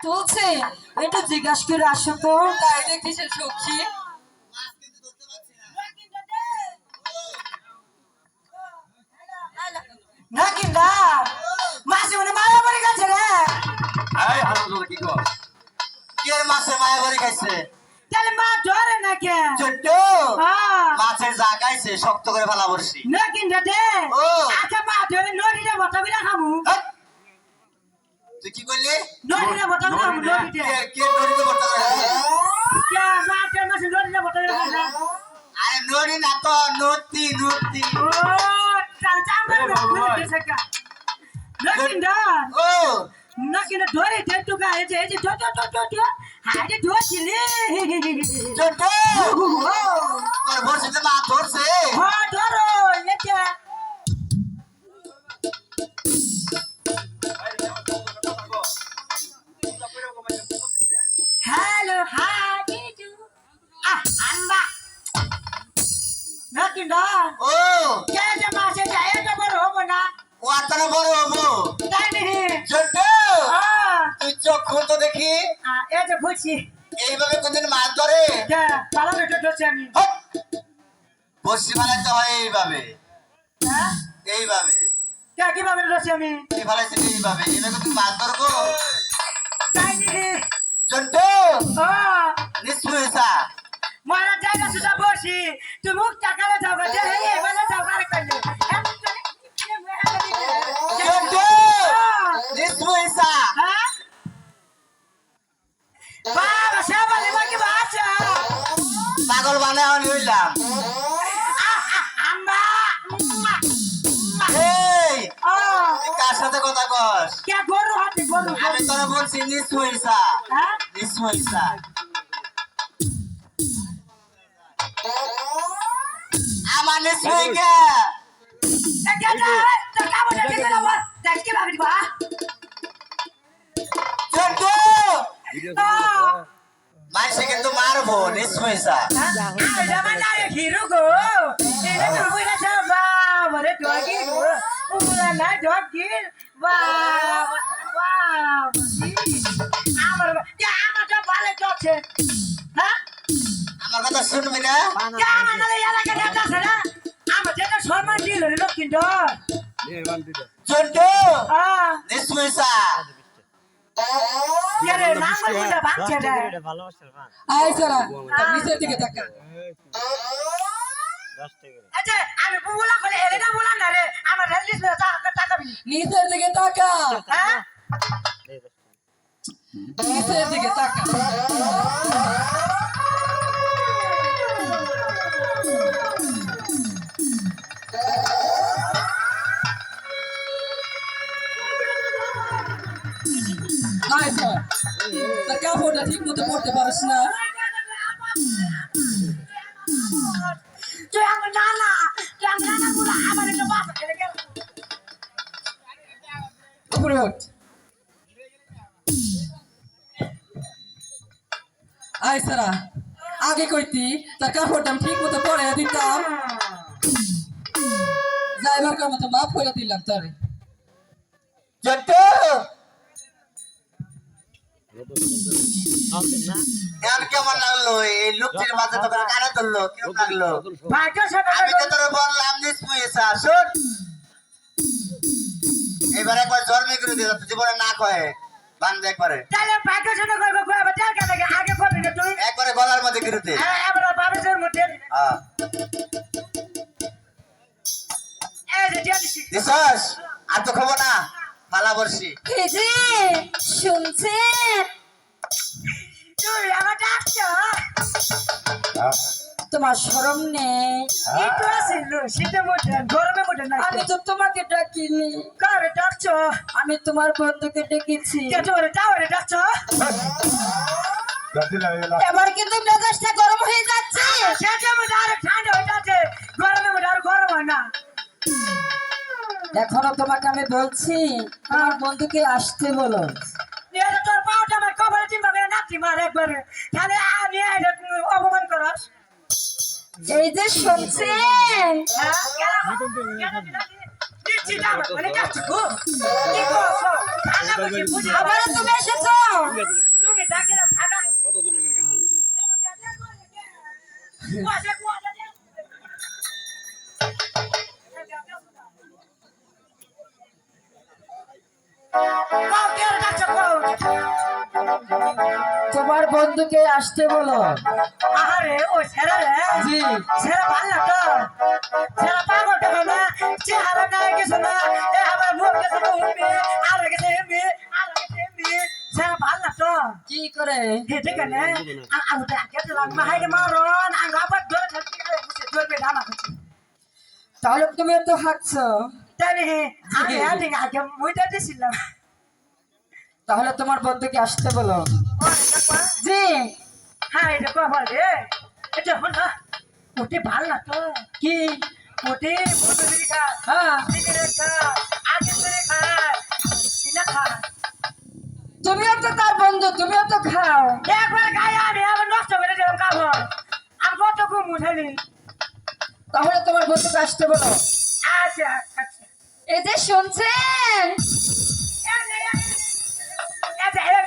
তুলছে একটু জিজ্ঞাসা করে আসো তো। তাই দেখতেছে সখী না কিনা মাসে মানে মায়া পড়ে গেছে রে। এই হারামজাদা কি কর? কি এর মাছে মায়া বাড়ি খাইছে? তাহলে মা ধরে না কে ছোট্ট হ্যাঁ মাছের যা খাইছে শক্ত করে ফেলা বসছি। না কিনা দে ও। আচ্ছা মা ধরে নদীতে বটাবিরা খামু। তুই কি করলি? নদীতে বটাবিরা খামু নদীতে। কে নদীতে ভর্তা করে খাইছে? কে মা ধরে মাসে নদীতে বটাবিরা খামু। আরে নদী না তো নদী নদী। ও চাল চাল নদীতে শেখা না কিনা ও না কিনা ধরে দে তো গায়ে যে যে তো হাইতে ধরছিলি ছোট্ট তোর বসিতে মাছ ধরছে। হ্যাঁ ধরো এটা হ্যালো হাই ডিডু আম্বা না কিনা ও কে যে মাসে যায় এটা বড় হবো না ও আত্মারা বড় হবো। তাই নাকি ছোট্ট তুই চোখ খুল তো দেখি। এই যে বলছি এইভাবে কোনদিন মাছ ধরে? ভালো বেটে ধরছি আমি বসি ফেলাইতে হয় এইভাবে হ্যাঁ এইভাবে। কিভাবে ধরছি আমি তুই ফেলাইছিস এইভাবে এইভাবে তুই মাছ ধরবো? তাই নাকি ছোট্ট নিশ্চয় মারা জায়গা সুদা বসি তুই মুখ টাকালে যাও গা যে এবারে যাও আরে কইলে নিশ্চয় হ্যাঁ বাবা সাবালে বাকি বাচ্চা পাগল বানায় আমি হইলাম। আম্মা এই ও তুই কার সাথে কথা কস? কে গরু হাতে গরু আমি তোরা বলছি নিশ্চয় হ্যাঁ নিশ্চয় আমার নিশ্চয় কে এটা তো কাবো দেখে দাও দেখি ভাবি দিবা ছোট্ট ভিডিও মাইসে কিন্তু মারবো নিশ্চয় আরে বাবা হিরো গো এটা তো বুইরা যাবা বলে ডগি গো উলা না ডগি বাহ বাহ আমার তো ভালো চলছে হ্যাঁ আমার কথা শুনবি না? আমার নালে এলাকা যাচ্ছে না আমার যেটা সম্মান দিল লোক কিন্তু ছোট্ট আ নিশ্চয় ইয়ারে নাঙ্গলটা ভাঙছে রে আয় সারা নিচের দিকে তাকা আচ্ছা আমি বুলা করে এলেনা বুলা না রে আমার রেলিস না তাকাবি নিচের দিকে তাকা হ্যাঁ নিচের দিকে তাকা আয় সারা তার কাপড়টা ঠিক মতো পরতে পারিস না তুই আমার নানা বুলা আমার একটা বাসা খেলে গেল উপরে ওঠ আয় সারা আগে কইতি তার কাপড়টা আমি ঠিক মতো পরে দিতাম যাইবার কার মতো মাফ করে দিলাম তারে ছোট্ট এখন কেমন লাগলো? এই লোকটির মাঝে তোকে কানে ধরলো কেমন লাগলো? ভাইটার সাথে আমি তো তোর বললাম নিশ্চয় শোন এবার একবার জন্মে করে দিল জীবনে না কয়ে বান্ধে একবারে তাহলে ভাইটার সাথে করবো করবো তেল কেটে আগে করবি না তুই একবারে গলার মধ্যে গিরুতে। হ্যাঁ এবার বাবিসের মধ্যে হ্যাঁ এই যে দিয়েছি দিছস আর তো খবর না পালা বর্ষি এই যে শুনছেন তুই আমার ডাকছো তোমার শরম নেই একটু আসিল শীতের মধ্যে গরমের মধ্যে না আমি তো তোমাকে ডাকিনি কারে ডাকছো আমি তোমার বন্ধুকে ডেকেছি কে তোরে টাওয়ারে ডাকছো এবার কিন্তু মেজাজটা গরম হয়ে যাচ্ছে শীতের মধ্যে আরো ঠান্ডা হয়ে যাচ্ছে গরমের মধ্যে আরো গরম হয় না এখনো তোমাকে আমি বলছি তোমার বন্ধুকে আসতে বলো এটা তোর পাওটা আমার কবরে চিন্তা করে নাচি মার একবারে তাহলে আমি অপমান করস এই যে শুনছেন হ্যাঁ চিন্তা মানে যাচ্ছ গো কি করছো ঠান্ডা বসে বুঝে আবারও তুমি এসেছো তুমি ডাকিলাম থাকা কত দূর এখানে কাহান তোমার বন্ধুকে আসতে বলো। আরে ও ছেড়া রে জি ছেড়া ভাল না তো ছেড়া পাগল টাকা না চেহারা নাই কিছু না এ আমার মুখ গেছে উঠবে আর গেছে এমবি আর গেছে এমবি ছেড়া ভাল না তো কি করে হেটে কেন আমি তো আগে দিলাম মাইরে মারন আমি আবার ধরে থাকি বুঝে ধরবে ধামা করছি তাহলে তুমি তো হাঁকছো, তাই আমি আগে মুইটা দিছিলাম তাহলে তোমার বন্ধুকে আসতে বলো। জি হ্যাঁ এটা কবার রে এটা হল না ওটি ভাল না তো কি ওটি মুসুরি খা হ্যাঁ সিগারেট খা আগে করে খায় না খা তুমিও তো তার বন্ধু, তুমিও তো খাও। একবার গায়ে আমি আবার নষ্ট করে দিলাম খাবো আমি কত ঘুম উঠালি তাহলে তোমার বন্ধুকে আসতে বলো। আচ্ছা আচ্ছা এই যে শুনছেন এই